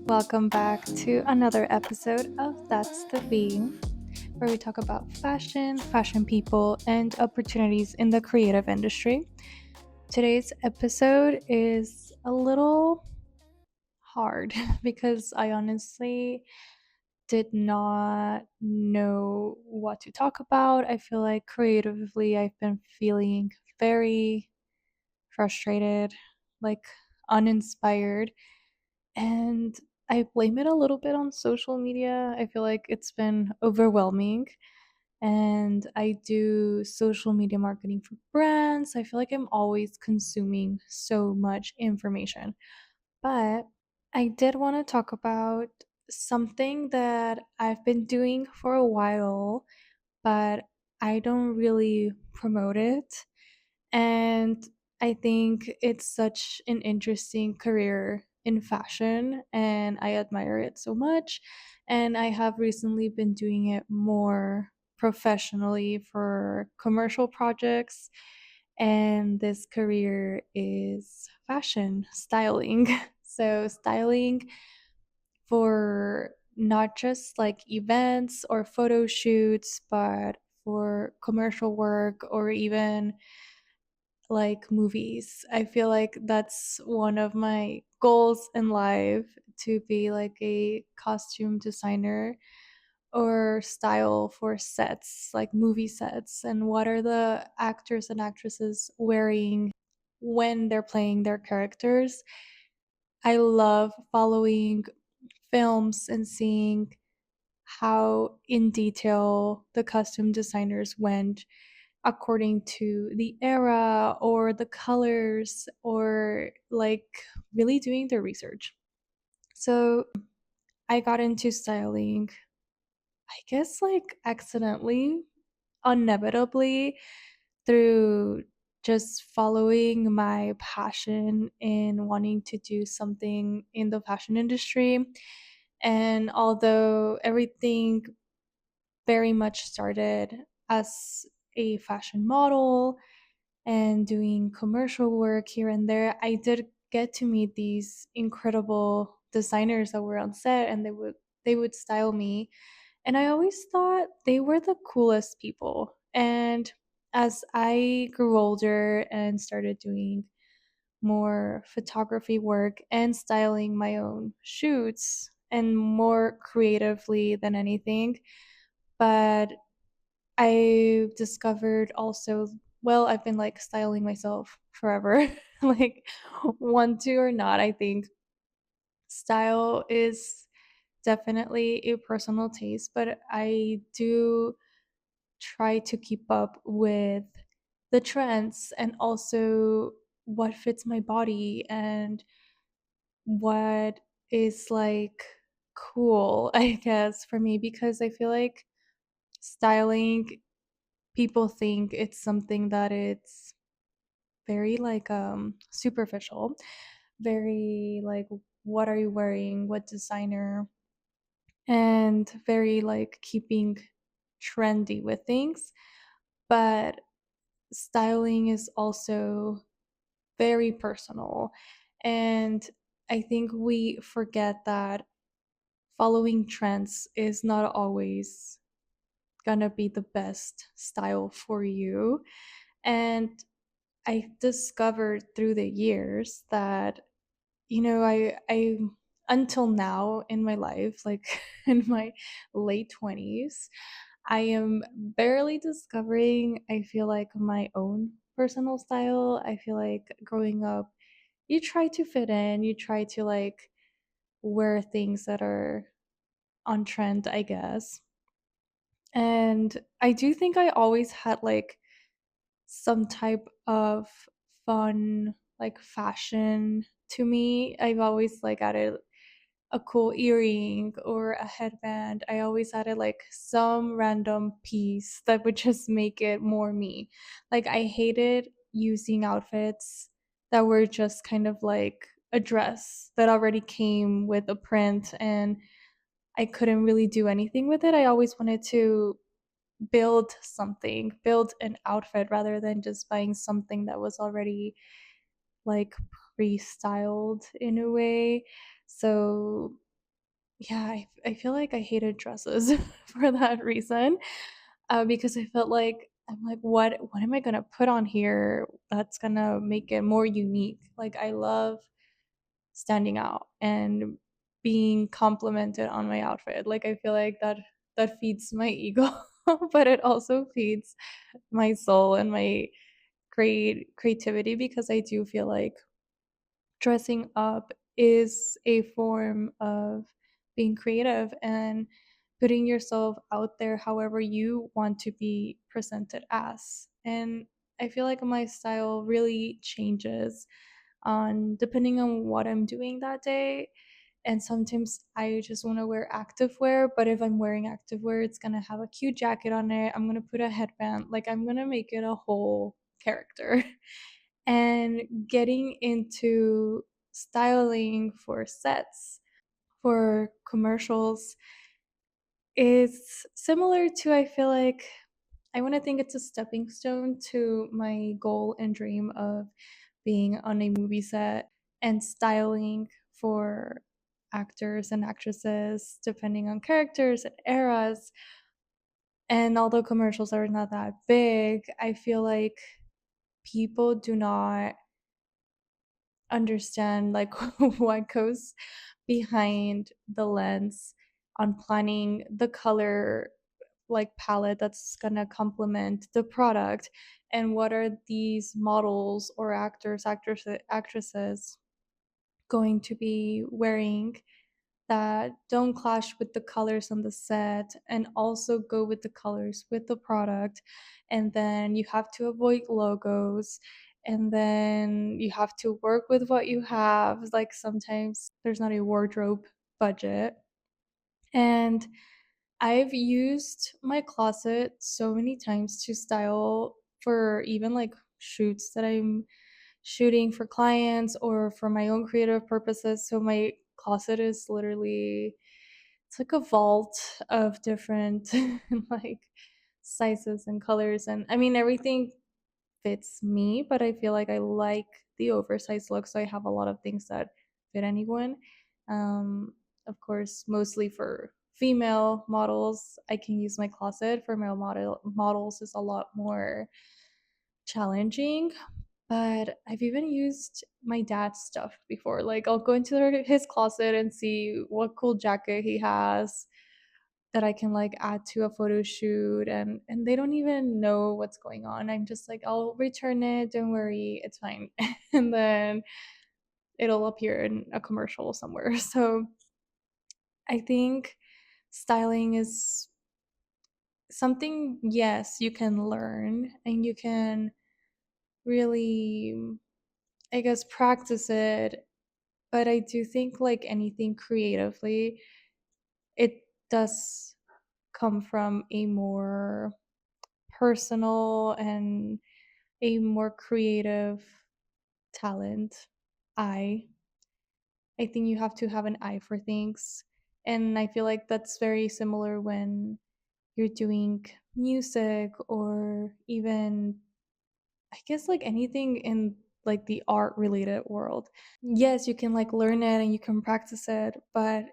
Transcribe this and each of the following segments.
Welcome back to another episode of That's the Being, where we talk about fashion, fashion people, and opportunities in the creative industry. Today's episode is a little hard because I honestly did not know what to talk about. I feel like creatively I've been feeling very frustrated, like uninspired. And I blame it a little bit on social media. I feel like it's been overwhelming. And I do social media marketing for brands. I feel like I'm always consuming so much information. But I did want to talk about something that I've been doing for a while, but I don't really promote it. And I think it's such an interesting career in fashion, and I admire it so much. And I have recently been doing it more professionally for commercial projects. And this career is fashion styling. So, styling for not just like events or photo shoots, but for commercial work or even like movies. I feel like that's one of my goals in life, to be like a costume designer or style for sets, like movie sets, and what are the actors and actresses wearing when they're playing their characters. I love following films and seeing how in detail the costume designers went according to the era or the colors, or like really doing their research. So I got into styling, I guess, like accidentally, inevitably, through just following my passion in wanting to do something in the fashion industry. And although everything very much started as a fashion model and doing commercial work here and there, I did get to meet these incredible designers that were on set, and they would style me, and I always thought they were the coolest people. And as I grew older and started doing more photography work and styling my own shoots and more creatively than anything, but I discovered also, well, I've been like styling myself forever. Like, want to or not, I think style is definitely a personal taste, but I do try to keep up with the trends and also what fits my body and what is like cool, I guess, for me, because I feel like styling, people think it's something that it's very like superficial, very like, what are you wearing, what designer, and very like keeping trendy with things. But styling is also very personal, and I think we forget that following trends is not always gonna be the best style for you. And I discovered through the years that, I until now in my life, like in my late 20s, I am barely discovering, I feel like, my own personal style. I feel like growing up, you try to fit in, you try to like wear things that are on trend, I guess. And I do think I always had like some type of fun, like fashion to me. I've always like added a cool earring or a headband. I always added like some random piece that would just make it more me. Like, I hated using outfits that were just kind of like a dress that already came with a print and I couldn't really do anything with it. I always wanted to build something, build an outfit rather than just buying something that was already like pre-styled in a way. So yeah, I feel like I hated dresses for that reason, because I felt like I'm like, what am I gonna put on here that's gonna make it more unique? Like I love standing out and being complimented on my outfit. Like I feel like that feeds my ego, but it also feeds my soul and my creativity because I do feel like dressing up is a form of being creative and putting yourself out there however you want to be presented as. And I feel like my style really changes on depending on what I'm doing that day. And sometimes I just want to wear activewear, but if I'm wearing activewear, it's gonna have a cute jacket on it. I'm gonna put a headband, like I'm gonna make it a whole character. And getting into styling for sets, for commercials, is similar to, I feel like, I want to think it's a stepping stone to my goal and dream of being on a movie set and styling for actors and actresses, depending on characters and eras. And although commercials are not that big, I feel like people do not understand like what goes behind the lens on planning the color like palette that's gonna complement the product, and what are these models or actresses going to be wearing that don't clash with the colors on the set and also go with the colors with the product. And then you have to avoid logos, and then you have to work with what you have. Like sometimes there's not a wardrobe budget. And I've used my closet so many times to style for even like shoots that I'm shooting for clients or for my own creative purposes. So my closet is literally, it's like a vault of different like sizes and colors, and I mean everything fits me, but I feel like I like the oversized look, so I have a lot of things that fit anyone. Of course, mostly for female models, I can use my closet. For male models is a lot more challenging, but I've even used my dad's stuff before. Like I'll go into his closet and see what cool jacket he has that I can like add to a photo shoot, and they don't even know what's going on. I'm just like, I'll return it, don't worry, it's fine. And then it'll appear in a commercial somewhere. So I think styling is something, yes, you can learn and you can really, I guess, practice it. But I do think, like anything creatively, it does come from a more personal and a more creative talent. I I think you have to have an eye for things. And I feel like that's very similar when you're doing music or even, I guess, like anything in like the art related world. Yes, you can like learn it and you can practice it, but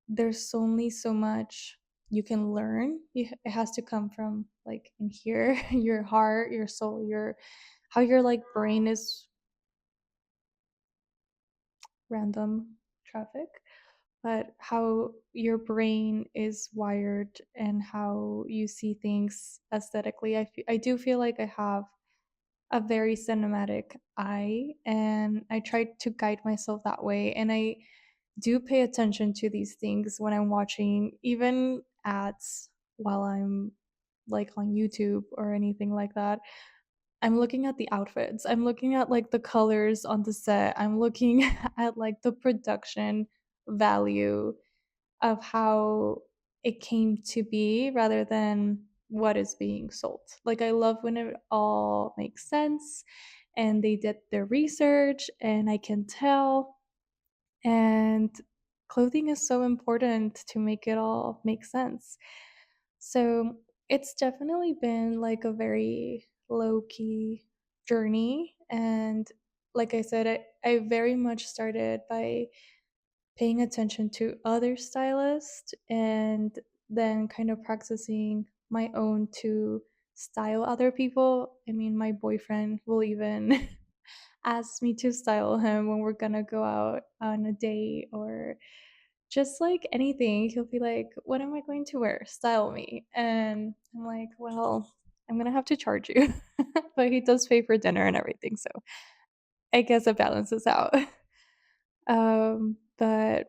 there's only so much you can learn. It has to come from like in here, your heart, your soul, your how your like brain is random traffic, but how your brain is wired and how you see things aesthetically. I do feel like I have a very cinematic eye, and I try to guide myself that way. And I do pay attention to these things when I'm watching even ads while I'm like on YouTube or anything like that. I'm looking at the outfits. I'm looking at like the colors on the set. I'm looking at like the production value of how it came to be rather than what is being sold. Like I love when it all makes sense and they did their research and I can tell, and clothing is so important to make it all make sense. So it's definitely been like a very low key journey. And like I said, I very much started by paying attention to other stylists and then kind of practicing my own to style other people. I mean, my boyfriend will even ask me to style him when we're gonna go out on a date or just like anything. He'll be like, "What am I going to wear? Style me." And I'm like, "Well, I'm gonna have to charge you." But he does pay for dinner and everything, so I guess it balances out. But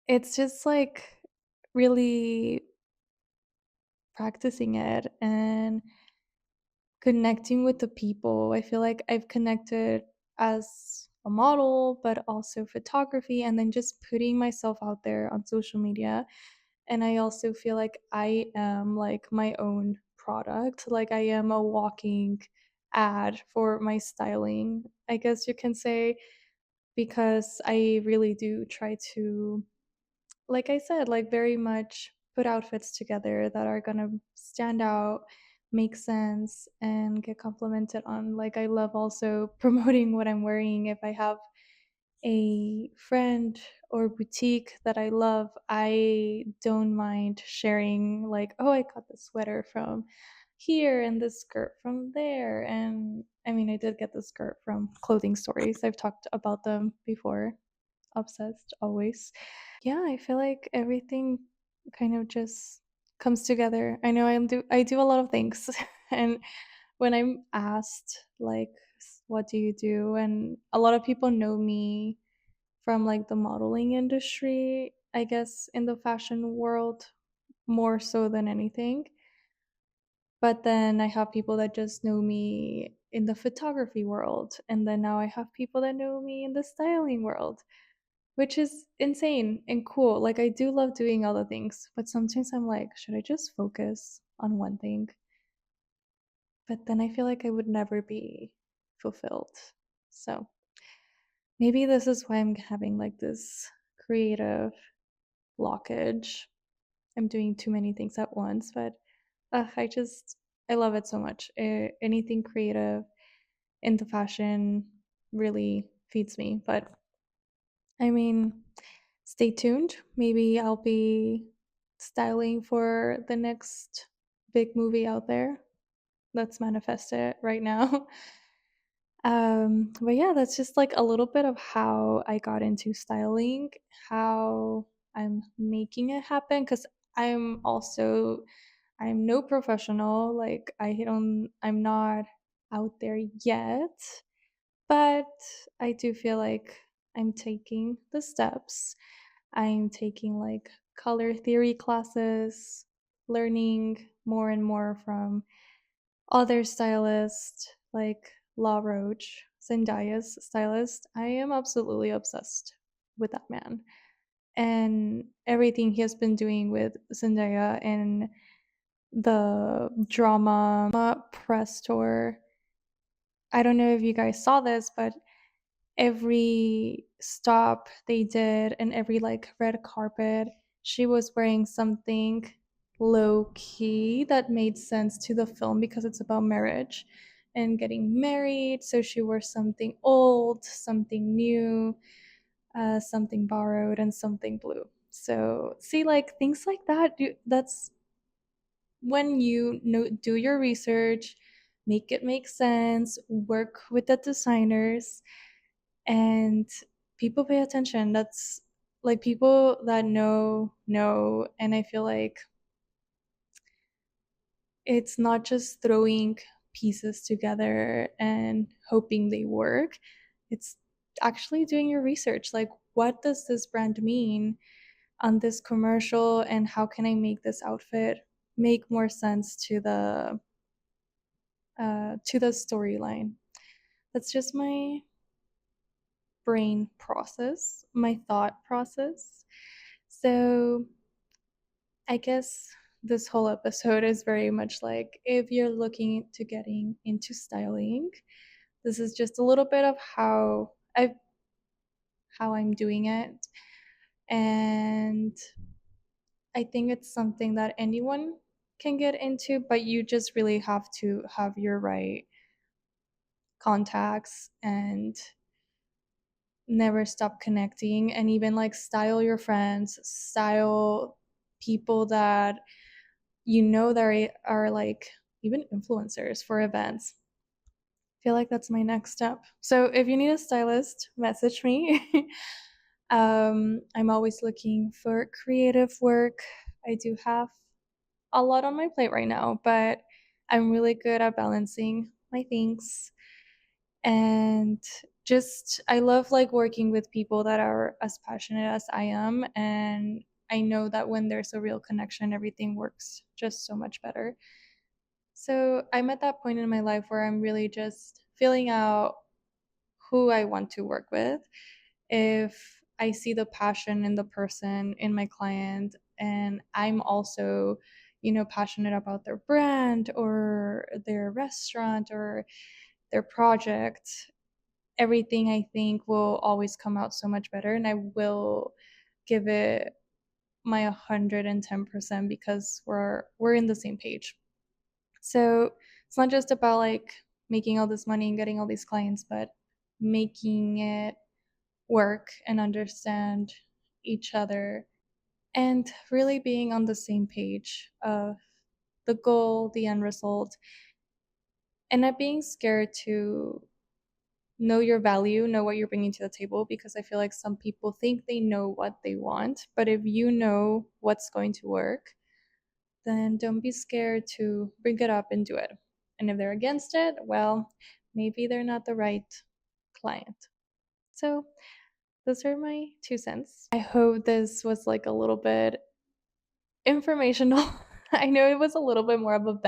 it's just like really practicing it and connecting with the people. I feel like I've connected as a model, but also photography, and then just putting myself out there on social media. And I also feel like I am like my own product. Like I am a walking ad for my styling, I guess you can say, because I really do try to, like I said, like very much put outfits together that are gonna stand out, make sense, and get complimented on. Like I love also promoting what I'm wearing. If I have a friend or boutique that I love, I don't mind sharing, like, oh, I got this sweater from here and this skirt from there. And I mean, I did get the skirt from Clothing Stories. I've talked about them before. Obsessed, always. Yeah, I feel like everything kind of just comes together. I know I do a lot of things and when I'm asked like what do you do, and a lot of people know me from like the modeling industry, I guess in the fashion world more so than anything. But then I have people that just know me in the photography world, and then now I have people that know me in the styling world, which is insane and cool. Like I do love doing other things, but sometimes I'm like, should I just focus on one thing? But then I feel like I would never be fulfilled. So maybe this is why I'm having like this creative blockage. I'm doing too many things at once, but I love it so much. Anything creative in the fashion really feeds me. But I mean, stay tuned. Maybe I'll be styling for the next big movie out there. Let's manifest it right now. But yeah, that's just like a little bit of how I got into styling, how I'm making it happen. Because I'm also I'm no professional. Like I'm not out there yet, but I do feel like I'm taking the steps. I'm taking like color theory classes, learning more and more from other stylists like La Roche, Zendaya's stylist. I am absolutely obsessed with that man and everything he has been doing with Zendaya and the drama press tour. I don't know if you guys saw this, but every stop they did and every like red carpet, she was wearing something low key that made sense to the film because it's about marriage and getting married. So she wore something old, something new, something borrowed, and something blue. So see, like things like that. That's when you know do your research, make it make sense, work with the designers, and people pay attention. That's like people that know, and I feel like it's not just throwing pieces together and hoping they work. It's actually doing your research. Like, what does this brand mean on this commercial, and how can I make this outfit make more sense to the storyline? That's just my brain process, my thought process. So I guess this whole episode is very much like if you're looking to getting into styling, this is just a little bit of how I'm doing it. And I think it's something that anyone can get into, but you just really have to have your right contacts and never stop connecting, and even like style your friends, style people that that are like even influencers for events. I feel like that's my next step. So if you need a stylist, message me. I'm always looking for creative work. I do have a lot on my plate right now, but I'm really good at balancing my things. And just, I love like working with people that are as passionate as I am. And I know that when there's a real connection, everything works just so much better. So I'm at that point in my life where I'm really just filling out who I want to work with. If I see the passion in the person, in my client, and I'm also, passionate about their brand or their restaurant or their project, everything I think will always come out so much better, and I will give it my 110% because we're in the same page. So it's not just about like making all this money and getting all these clients, but making it work and understand each other and really being on the same page of the goal, the end result, and not being scared to know your value, know what you're bringing to the table, because I feel like some people think they know what they want, but if you know what's going to work, then don't be scared to bring it up and do it. And if they're against it, well, maybe they're not the right client. So, those are my 2 cents. I hope this was like a little bit informational. I know it was a little bit more of a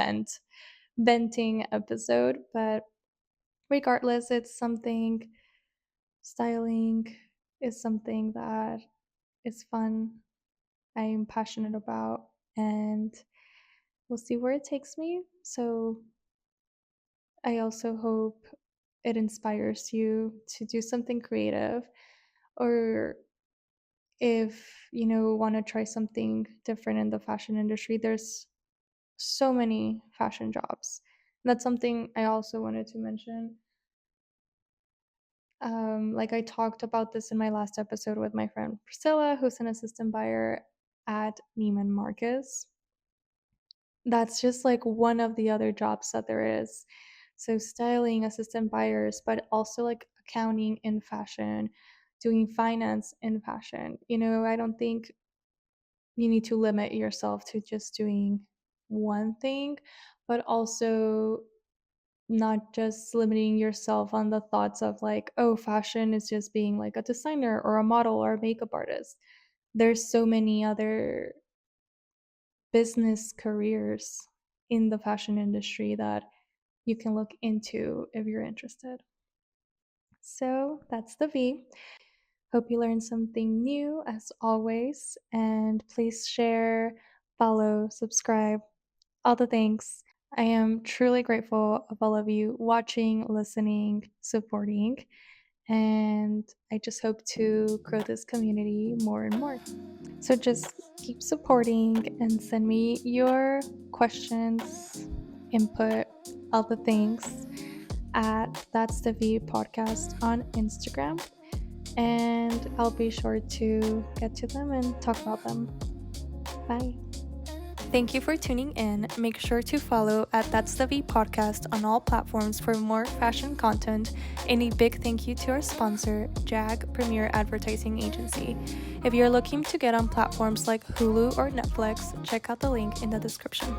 venting episode, but regardless, it's something, styling is something that is fun, I'm passionate about, and we'll see where it takes me. So I also hope it inspires you to do something creative, or if want to try something different in the fashion industry, there's so many fashion jobs. That's something I also wanted to mention. Like I talked about this in my last episode with my friend Priscilla, who's an assistant buyer at Neiman Marcus. That's just like one of the other jobs that there is. So styling, assistant buyers, but also like accounting in fashion, doing finance in fashion. I don't think you need to limit yourself to just doing one thing, but also not just limiting yourself on the thoughts of like, oh, fashion is just being like a designer or a model or a makeup artist. There's so many other business careers in the fashion industry that you can look into if you're interested. So that's the V. Hope you learned something new as always. And please share, follow, subscribe, all the things. I am truly grateful of all of you watching, listening, supporting. And I just hope to grow this community more and more. So just keep supporting and send me your questions, input, all the things at That's the V podcast on Instagram. And I'll be sure to get to them and talk about them. Bye. Thank you for tuning in. Make sure to follow at That's the V podcast on all platforms for more fashion content. And a big thank you to our sponsor, JAG Premier Advertising Agency. If you're looking to get on platforms like Hulu or Netflix, check out the link in the description.